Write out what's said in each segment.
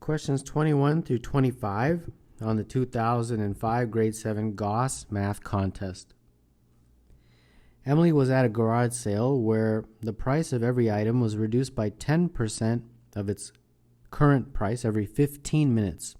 Questions 21 through 25 on the 2005 Grade 7 Gauss Math Contest. Emily was at a garage sale where the price of every item was reduced by 10% of its current price every 15 minutes.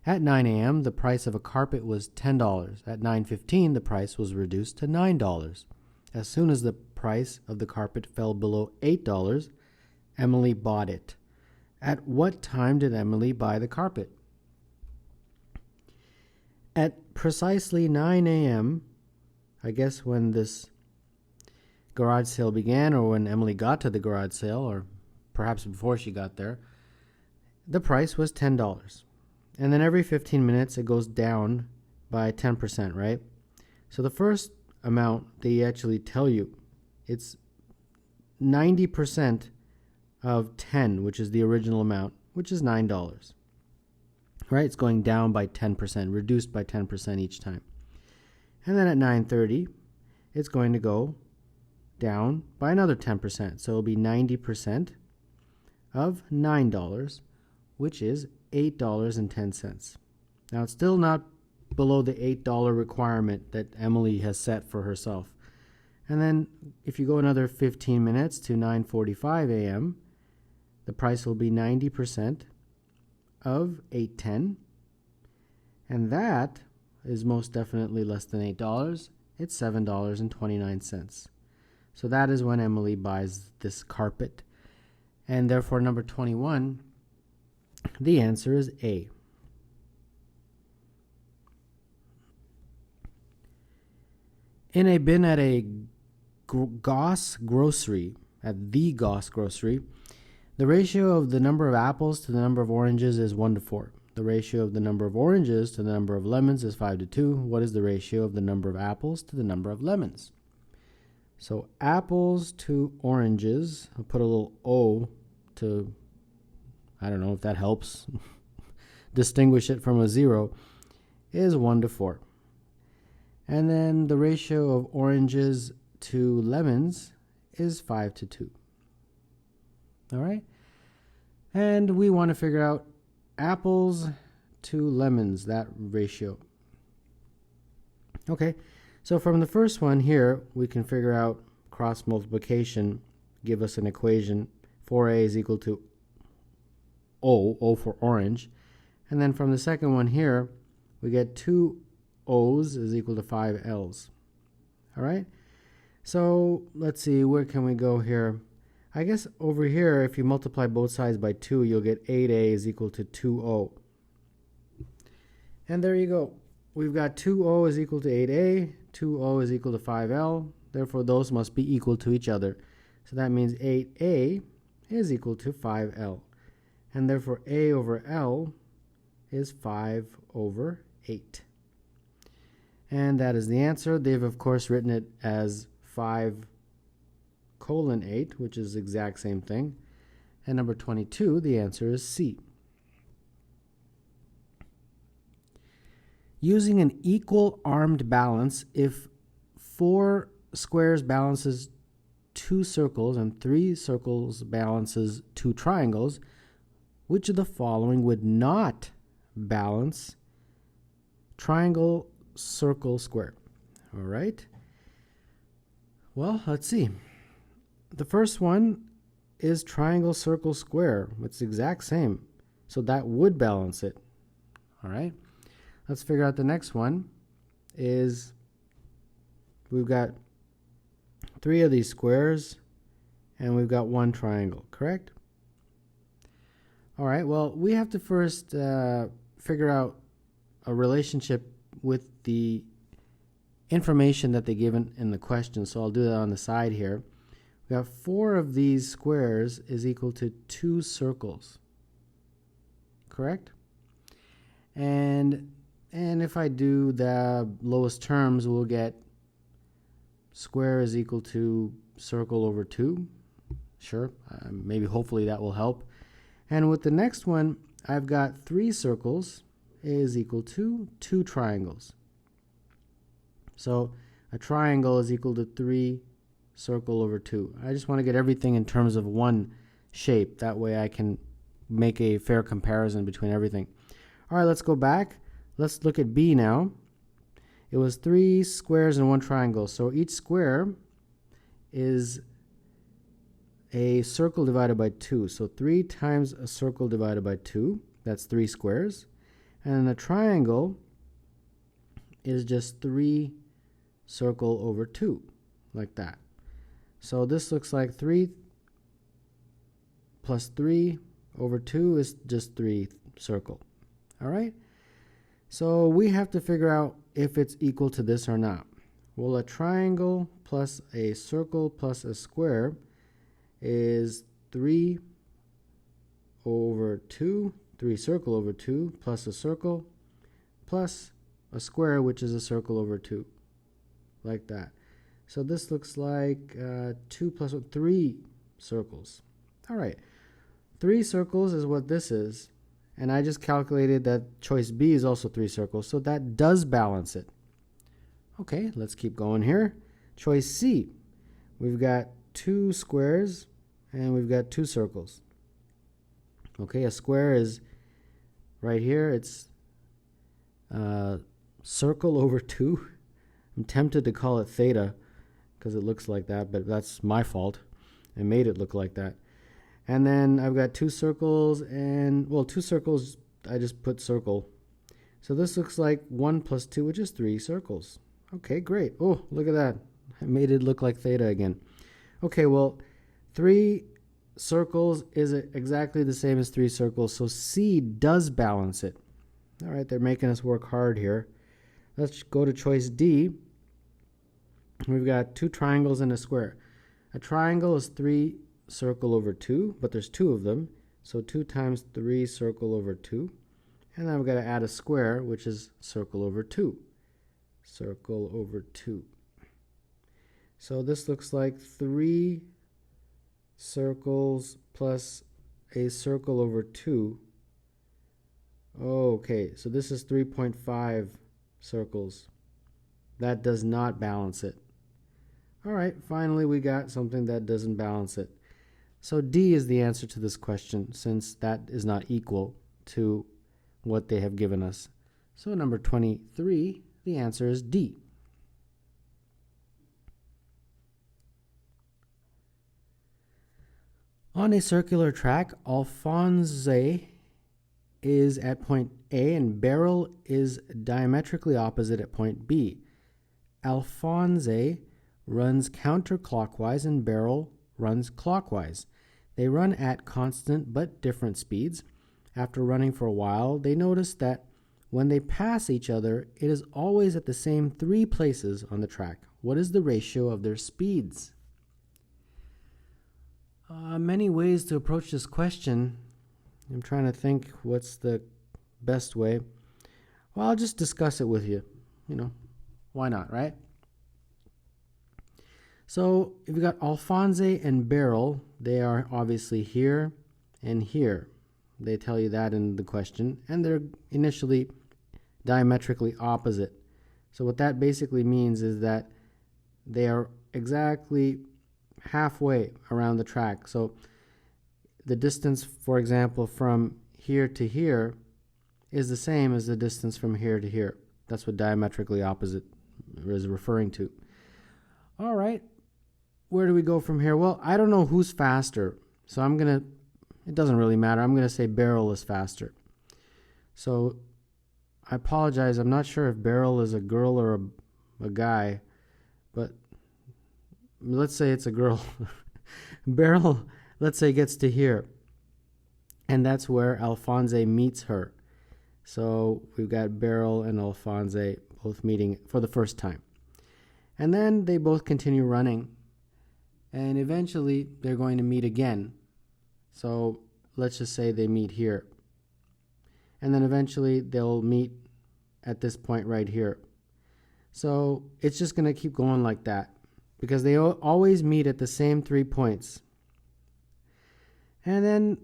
At 9 a.m., the price of a carpet was $10. At 9:15, the price was reduced to $9. As soon as the price of the carpet fell below $8, Emily bought it. At what time did Emily buy the carpet? At precisely 9 a.m., I guess when this garage sale began, or when Emily got to the garage sale, or perhaps before she got there, the price was $10. And then every 15 minutes it goes down by 10%, right? So the first amount they actually tell you, it's 90% of 10, which is the original amount, which is $9. Right? It's going down by 10%, reduced by 10% each time. And then at 9:30, it's going to go down by another 10%. So it'll be 90% of $9, which is $8.10. Now, it's still not below the $8 requirement that Emily has set for herself. And then if you go another 15 minutes to 9:45 a.m., the price will be 90% of $8.10. And that is most definitely less than $8. It's $7.29. So that is when Emily buys this carpet. And therefore, number 21, the answer is A. In a bin at a Gauss grocery, the ratio of the number of apples to the number of oranges is 1:4. The ratio of the number of oranges to the number of lemons is 5:2. What is the ratio of the number of apples to the number of lemons? So apples to oranges, I'll put a little O to, I don't know if that helps distinguish it from a 0, is 1:4. And then the ratio of oranges to lemons is 5:2. All right? And we want to figure out apples to lemons, that ratio. Okay, so from the first one here, we can figure out cross multiplication, give us an equation. 4a is equal to O for orange. And then from the second one here, we get 2 O's is equal to 5 L's. All right? So let's see, where can we go here? I guess over here, if you multiply both sides by 2, you'll get 8a is equal to 2o. And there you go. We've got 2o is equal to 8a, 2o is equal to 5l. Therefore, those must be equal to each other. So that means 8a is equal to 5l. And therefore, a over l is 5/8. And that is the answer. They've, of course, written it as 5:8, which is the exact same thing. And number 22, the answer is C. Using an equal armed balance, if 4 squares balances 2 circles and 3 circles balances 2 triangles, which of the following would not balance triangle, circle, square? All right. Well, let's see. The first one is triangle, circle, square. It's the exact same. So that would balance it. All right. Let's figure out the next one is we've got 3 of these squares and we've got 1 triangle, correct? All right. Well, we have to first figure out a relationship with the information that they give in the question. So I'll do that on the side here. We have 4 of these squares is equal to 2 circles, correct? And if I do the lowest terms, we'll get square is equal to circle over 2. Sure, maybe hopefully that will help. And with the next one, I've got 3 circles is equal to 2 triangles. So a triangle is equal to 3 circle over 2. I just want to get everything in terms of one shape. That way I can make a fair comparison between everything. All right, let's go back. Let's look at B now. It was 3 squares and 1 triangle. So each square is a circle divided by 2. So 3 times a circle divided by 2. That's 3 squares. And then a triangle is just 3 circle over 2, like that. So this looks like 3 plus 3 over 2 is just 3 circle. All right? So we have to figure out if it's equal to this or not. Well, a triangle plus a circle plus a square is 3 over 2, 3 circle over 2, plus a circle, plus a square, which is a circle over 2, like that. So this looks like 2 plus 1, 3 circles. All right, 3 circles is what this is. And I just calculated that choice B is also 3 circles, so that does balance it. Okay, let's keep going here. Choice C, we've got 2 squares and we've got 2 circles. Okay, a square is right here. It's circle over 2. I'm tempted to call it theta because it looks like that, but that's my fault. I made it look like that. And then I've got 2 circles and, well, 2 circles, I just put circle. So this looks like 1 plus 2, which is 3 circles. Okay, great. Oh, look at that. I made it look like theta again. Okay, well, 3 circles is exactly the same as 3 circles, so C does balance it. All right, they're making us work hard here. Let's go to choice D. We've got 2 triangles and a square. A triangle is 3 circle over 2, but there's 2 of them, so 2 times 3 circle over 2, and then we've got to add a square, which is circle over 2, circle over 2. So this looks like 3 circles plus a circle over 2. Okay, so this is 3.5 circles. That does not balance it. All right, finally we got something that doesn't balance it. So D is the answer to this question, since that is not equal to what they have given us. So number 23, the answer is D. On a circular track, Alphonse is at point A and Beryl is diametrically opposite at point B. Alphonse runs counterclockwise and Beryl runs clockwise. They run at constant but different speeds. After running for a while, they notice that when they pass each other, it is always at the same 3 places on the track. What is the ratio of their speeds? Many ways to approach this question. I'm trying to think what's the best way. Well, I'll just discuss it with you. Why not, right? So if you've got Alphonse and Beryl, they are obviously here and here. They tell you that in the question, and they're initially diametrically opposite. So what that basically means is that they are exactly halfway around the track. So the distance, for example, from here to here is the same as the distance from here to here. That's what diametrically opposite is referring to. All right. Where do we go from here? Well, I don't know who's faster, so it doesn't really matter. I'm going to say Beryl is faster. So I apologize. I'm not sure if Beryl is a girl or a guy, but let's say it's a girl. Beryl, let's say, gets to here, and that's where Alphonse meets her. So we've got Beryl and Alphonse both meeting for the first time. And then they both continue running. And eventually, they're going to meet again. So let's just say they meet here. And then eventually, they'll meet at this point right here. So it's just going to keep going like that, because they always meet at the same 3 points. And then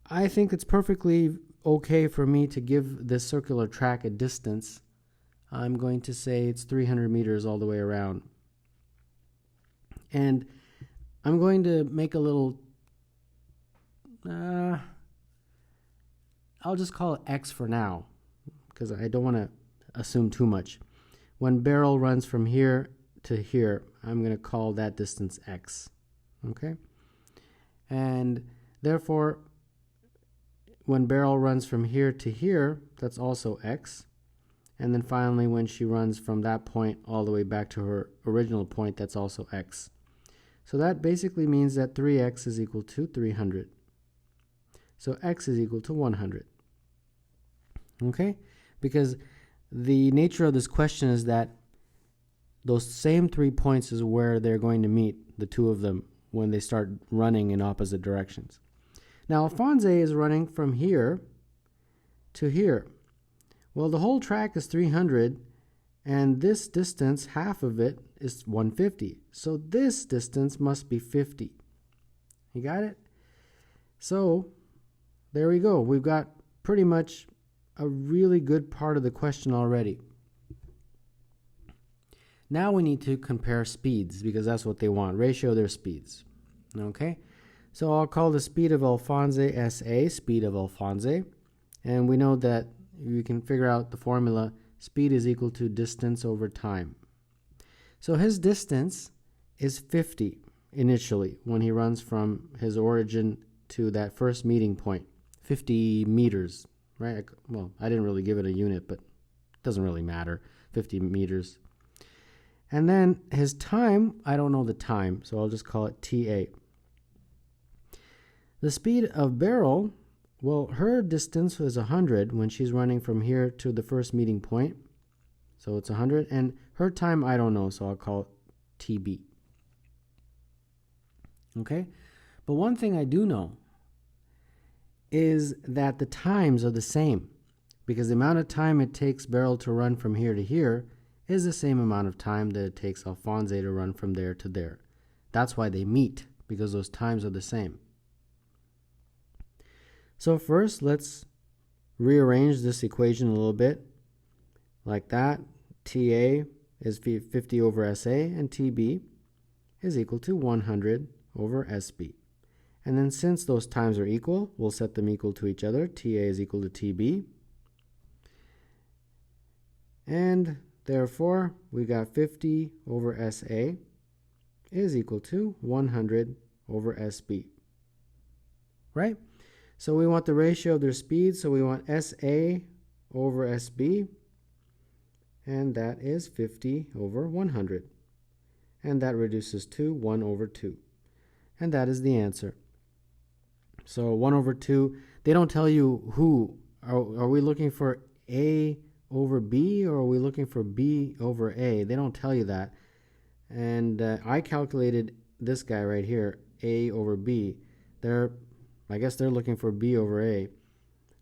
I think it's perfectly okay for me to give this circular track a distance. I'm going to say it's 300 meters all the way around. And I'm going to make a little I'll just call it X for now because I don't want to assume too much. When Beryl runs from here to here, I'm going to call that distance X. Okay? And therefore, when Beryl runs from here to here, that's also X. And then finally, when she runs from that point all the way back to her original point, that's also X. So that basically means that 3X is equal to 300. So X is equal to 100. Okay? Because the nature of this question is that those same 3 points is where they're going to meet, the two of them, when they start running in opposite directions. Now, Alphonse is running from here to here. Well, the whole track is 300, and this distance, half of it, is 150. So this distance must be 50. You got it? So there we go. We've got pretty much a really good part of the question already. Now we need to compare speeds because that's what they want, ratio their speeds. Okay? So I'll call the speed of Alphonse SA, speed of Alphonse, and we know that you can figure out the formula, speed is equal to distance over time. So his distance is 50 initially when he runs from his origin to that first meeting point, 50 meters, right? Well, I didn't really give it a unit, but it doesn't really matter, 50 meters. And then his time, I don't know the time, so I'll just call it TA. The speed of Beryl, well, her distance was 100 when she's running from here to the first meeting point. So it's 100. And her time, I don't know, so I'll call it TB. Okay? But one thing I do know is that the times are the same because the amount of time it takes Beryl to run from here to here is the same amount of time that it takes Alphonse to run from there to there. That's why they meet, because those times are the same. So first, let's rearrange this equation a little bit. Like that, TA is 50 over SA, and TB is equal to 100 over SB. And then since those times are equal, we'll set them equal to each other. TA is equal to TB. And therefore, we got 50 over SA is equal to 100 over SB. Right? So we want the ratio of their speeds, so we want SA over SB, and that is 50 over 100. And that reduces to 1 over 2. And that is the answer. So 1 over 2, they don't tell you who. Are we looking for A over B, or are we looking for B over A? They don't tell you that. And I calculated this guy right here, A over B. I guess they're looking for B over A.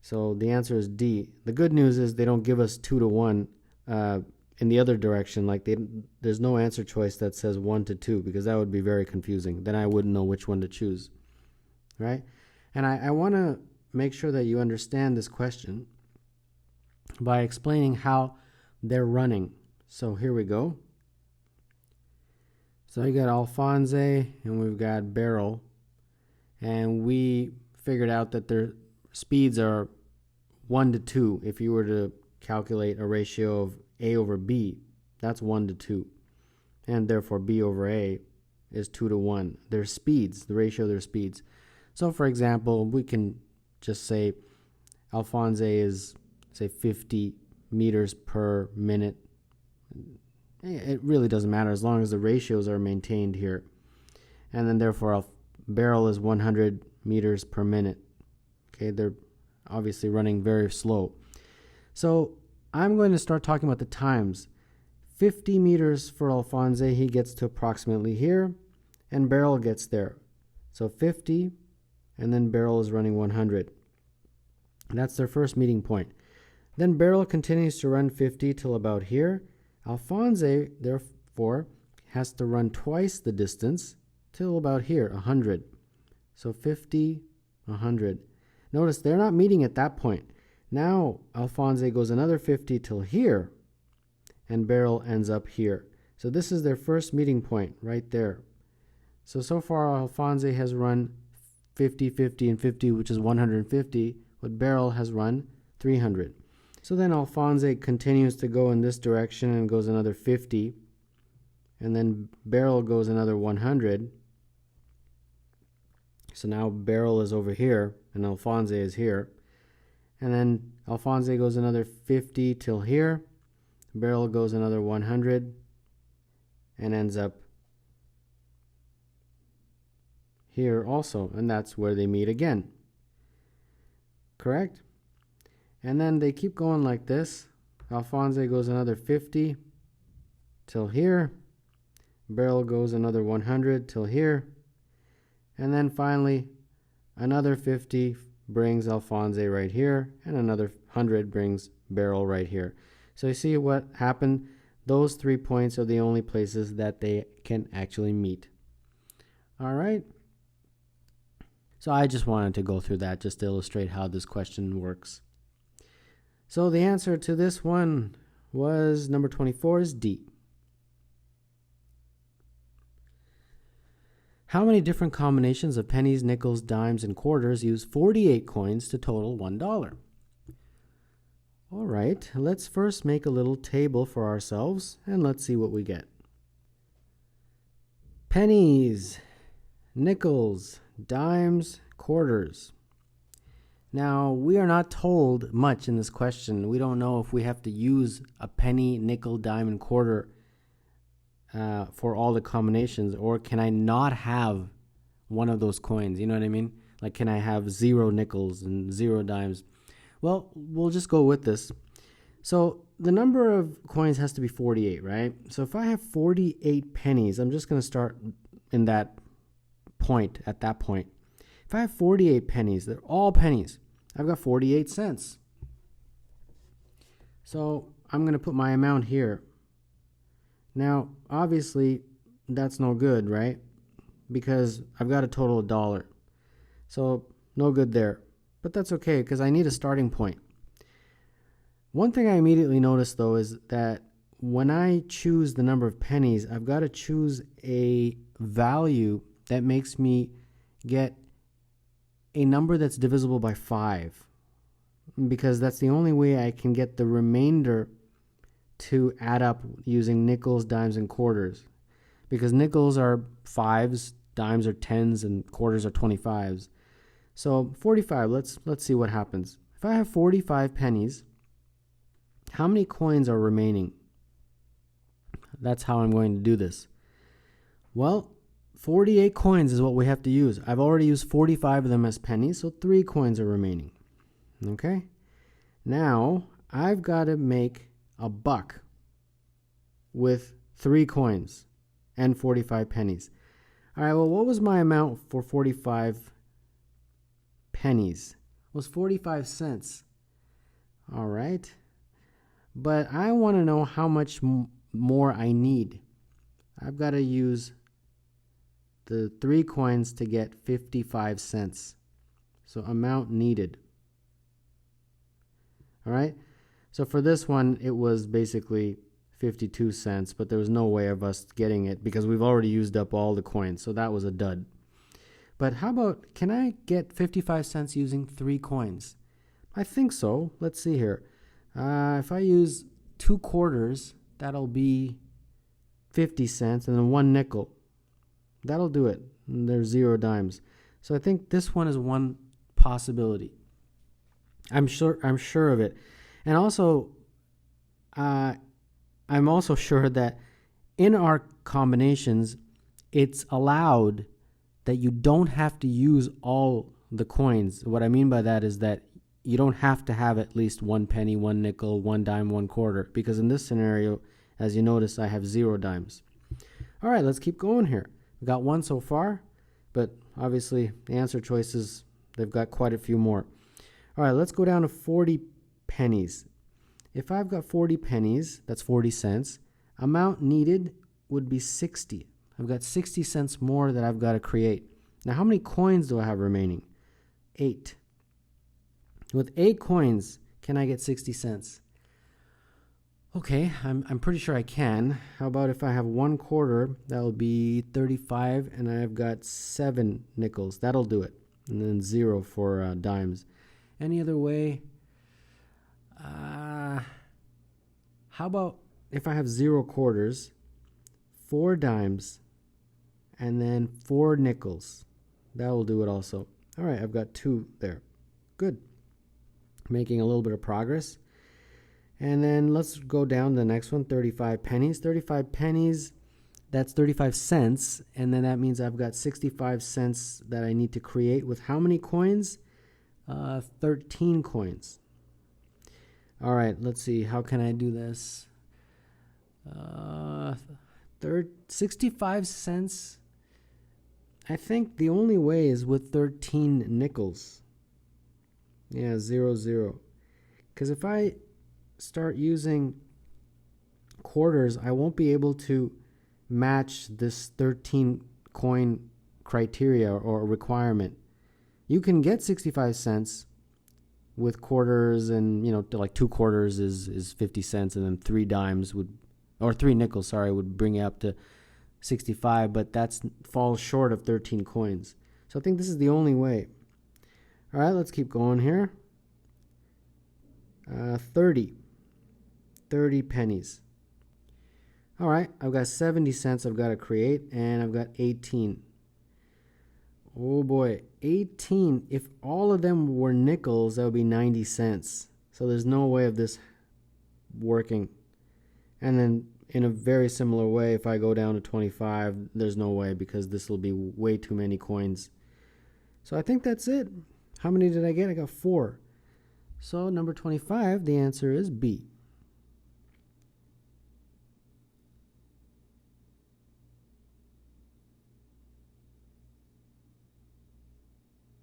So the answer is D. The good news is they don't give us 2 to 1 in the other direction. Like there's no answer choice that says 1 to 2 because that would be very confusing. Then I wouldn't know which one to choose. Right? And I want to make sure that you understand this question by explaining how they're running. So here we go. So you got Alphonse and we've got Beryl. And we figured out that their speeds are 1 to 2. If you were to calculate a ratio of A over B, that's 1 to 2. And therefore B over A is 2 to 1. Their speeds, the ratio of their speeds. So for example, we can just say Alphonse is, say, 50 meters per minute. It really doesn't matter as long as the ratios are maintained here. And then therefore Beryl is 100 meters per minute. Okay, they're obviously running very slow. So I'm going to start talking about the times. 50 meters for Alphonse, he gets to approximately here, and Beryl gets there. So 50, and then Beryl is running 100. That's their first meeting point. Then Beryl continues to run 50 till about here. Alphonse, therefore, has to run twice the distance till about here, 100. So 50, 100. Notice they're not meeting at that point. Now Alphonse goes another 50 till here, and Beryl ends up here. So this is their first meeting point right there. So far Alphonse has run 50, 50, and 50, which is 150, but Beryl has run 300. So then Alphonse continues to go in this direction and goes another 50. And then Beryl goes another 100. So now Beryl is over here and Alphonse is here. And then Alphonse goes another 50 till here. Beryl goes another 100 and ends up here also. And that's where they meet again. Correct? And then they keep going like this. Alphonse goes another 50 till here. Beryl goes another 100 till here. And then finally, another 50 brings Alphonse right here, and another 100 brings Beryl right here. So you see what happened? Those 3 points are the only places that they can actually meet. All right. So I just wanted to go through that just to illustrate how this question works. So the answer to this one was number 24 is D. How many different combinations of pennies, nickels, dimes, and quarters use 48 coins to total $1? All right, let's first make a little table for ourselves and let's see what we get. Pennies, nickels, dimes, quarters. Now, we are not told much in this question. We don't know if we have to use a penny, nickel, dime, and quarter for all the combinations, or can I not have one of those coins? You know what I mean? Like, can I have 0 nickels and 0 dimes? Well, we'll just go with this. So the number of coins has to be 48, right? So if I have 48 pennies, I'm just going to start in that point, at that point. If I have 48 pennies, they're all pennies. I've got 48 cents. So I'm going to put my amount here. Now, obviously, that's no good, right? Because I've got a total of $1. So no good there. But that's okay, because I need a starting point. One thing I immediately noticed, though, is that when I choose the number of pennies, I've got to choose a value that makes me get a number that's divisible by 5. Because that's the only way I can get the remainder to add up using nickels, dimes, and quarters. Because nickels are 5s, dimes are 10s, and quarters are 25s. So 45, let's see what happens. If I have 45 pennies, how many coins are remaining? That's how I'm going to do this. Well, 48 coins is what we have to use. I've already used 45 of them as pennies, so 3 coins are remaining. Okay? Now, I've got to make a buck with 3 coins and 45 pennies. All right, well, what was my amount for 45 pennies? It was 45 cents. All right. But I want to know how much more I need. I've got to use the 3 coins to get 55 cents. So amount needed. All right. So for this one, it was basically 52 cents, but there was no way of us getting it because we've already used up all the coins. So that was a dud. But how about, can I get 55 cents using 3 coins? I think so. Let's see here. If I use 2 quarters, that'll be 50 cents, and then 1 nickel. That'll do it. And there's 0 dimes. So I think this one is one possibility. I'm sure of it. And also, I'm also sure that in our combinations, it's allowed that you don't have to use all the coins. What I mean by that is that you don't have to have at least 1 penny, 1 nickel, 1 dime, 1 quarter. Because in this scenario, as you notice, I have 0 dimes. All right, let's keep going here. We got 1 so far, but obviously the answer choices, they've got quite a few more. All right, let's go down to 40 pennies. If I've got 40 pennies, that's 40 cents. Amount needed would be 60. I've got 60 cents more that I've got to create. Now, how many coins do I have remaining? 8. With 8 coins, can I get 60 cents? Okay, I'm pretty sure I can. How about if I have 1 quarter, that'll be 35, and I've got 7 nickels. That'll do it. And then 0 for dimes. Any other way? How about if I have 0 quarters, 4 dimes, and then 4 nickels? That will do it also. All right, I've got 2 there. Good. Making a little bit of progress. And then let's go down to the next one, 35 pennies. 35 pennies, that's 35 cents. And then that means I've got 65 cents that I need to create with how many coins? 13 coins. All right, let's see. How can I do this? 65 cents. I think the only way is with 13 nickels. Yeah, 0, 0. Because if I start using quarters, I won't be able to match this 13 coin criteria or requirement. You can get 65 cents with quarters, and like 2 quarters is 50 cents, and then 3 dimes or 3 nickels, sorry, would bring it up to 65, but that falls short of 13 coins. So I think this is the only way. All right, let's keep going here. 30 pennies. All right, I've got 70 cents I've got to create, and I've got 18. Oh boy, 18. If all of them were nickels, that would be 90 cents. So there's no way of this working. And then in a very similar way, if I go down to 25, there's no way, because this will be way too many coins. So I think that's it. How many did I get? I got 4. So number 25, the answer is B.